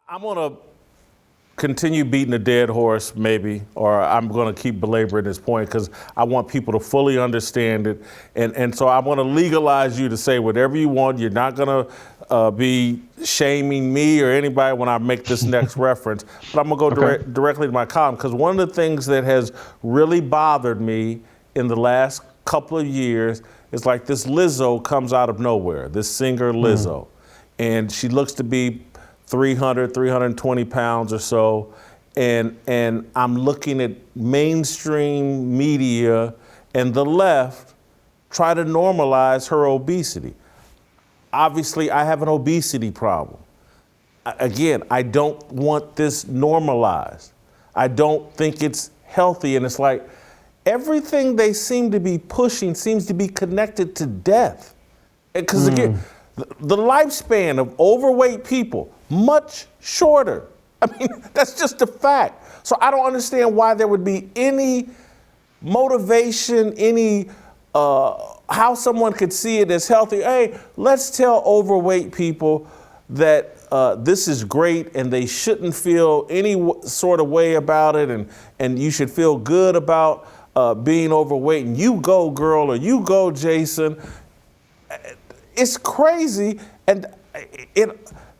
I'm going to continue beating a dead horse, maybe, or I'm going to keep belaboring this point because I want people to fully understand it. And so I want to legalize you to say whatever you want. You're not going to be shaming me or anybody when I make this next reference. But I'm going to go directly to my column because one of the things that has really bothered me in the last couple of years is like this Lizzo comes out of nowhere, this singer Lizzo. And she looks to be 300, 320 pounds or so. And I'm looking at mainstream media and the left try to normalize her obesity. Obviously, I have an obesity problem. Again, I don't want this normalized. I don't think it's healthy. And it's like everything they seem to be pushing seems to be connected to death. Because again, the lifespan of overweight people, much shorter. I mean, that's just a fact. So I don't understand why there would be any motivation, any how someone could see it as healthy. Hey, let's tell overweight people that this is great and they shouldn't feel any sort of way about it, and you should feel good about being overweight. And you go, girl, or you go, Jason. It's crazy, and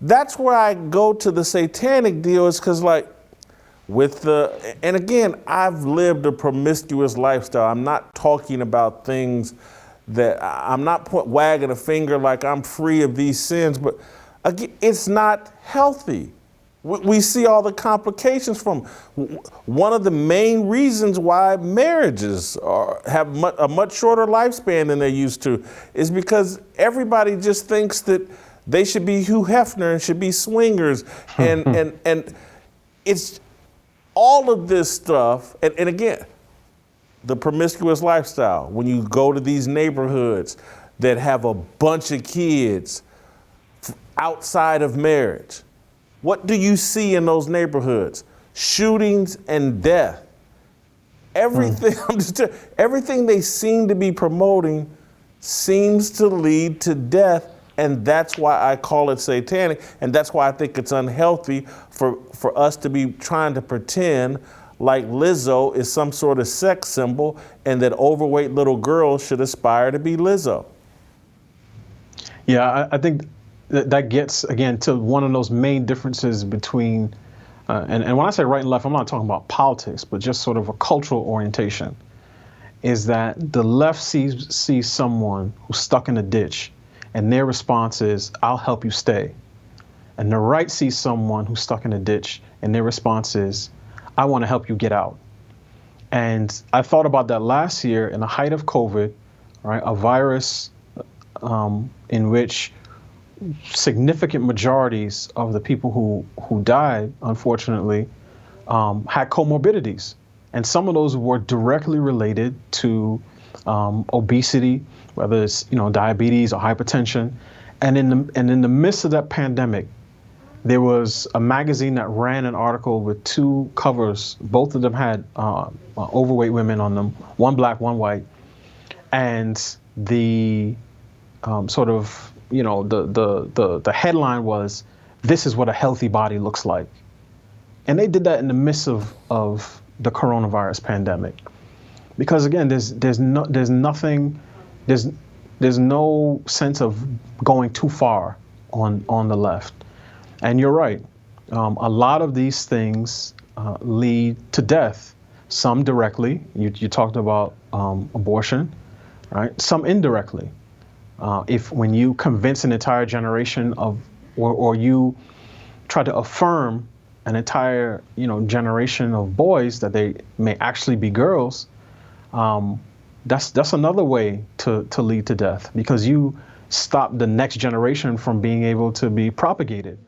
that's where I go to the satanic deal, is because like and again, I've lived a promiscuous lifestyle. I'm not talking about things that, I'm not wagging a finger like I'm free of these sins, but again, it's not healthy. We see all the complications from. One of the main reasons why marriages have a much shorter lifespan than they used to is because everybody just thinks that they should be Hugh Hefner and should be swingers. And it's all of this stuff. And again, the promiscuous lifestyle, when you go to these neighborhoods that have a bunch of kids outside of marriage, what do you see in those neighborhoods? Shootings and death. Everything, everything they seem to be promoting seems to lead to death, and that's why I call it satanic, and that's why I think it's unhealthy for us to be trying to pretend like Lizzo is some sort of sex symbol and that overweight little girls should aspire to be Lizzo. Yeah, I think that gets, again, to one of those main differences between, and when I say right and left, I'm not talking about politics, but just sort of a cultural orientation, is that the left sees someone who's stuck in a ditch, and their response is, I'll help you stay. And the right sees someone who's stuck in a ditch, and their response is, I want to help you get out. And I thought about that last year in the height of COVID, right? A virus in which significant majorities of the people who died, unfortunately, had comorbidities. And some of those were directly related to obesity, whether it's diabetes or hypertension. And in the midst of that pandemic, there was a magazine that ran an article with two covers. Both of them had overweight women on them, one black, one white. And the the headline was, "This is what a healthy body looks like." And they did that in the midst of the coronavirus pandemic. Because again, there's no sense of going too far on the left. And you're right. A lot of these things lead to death. Some directly. You talked about abortion, right? Some indirectly. When you convince an entire generation or you try to affirm an entire generation of boys that they may actually be girls, that's another way to lead to death, because you stop the next generation from being able to be propagated.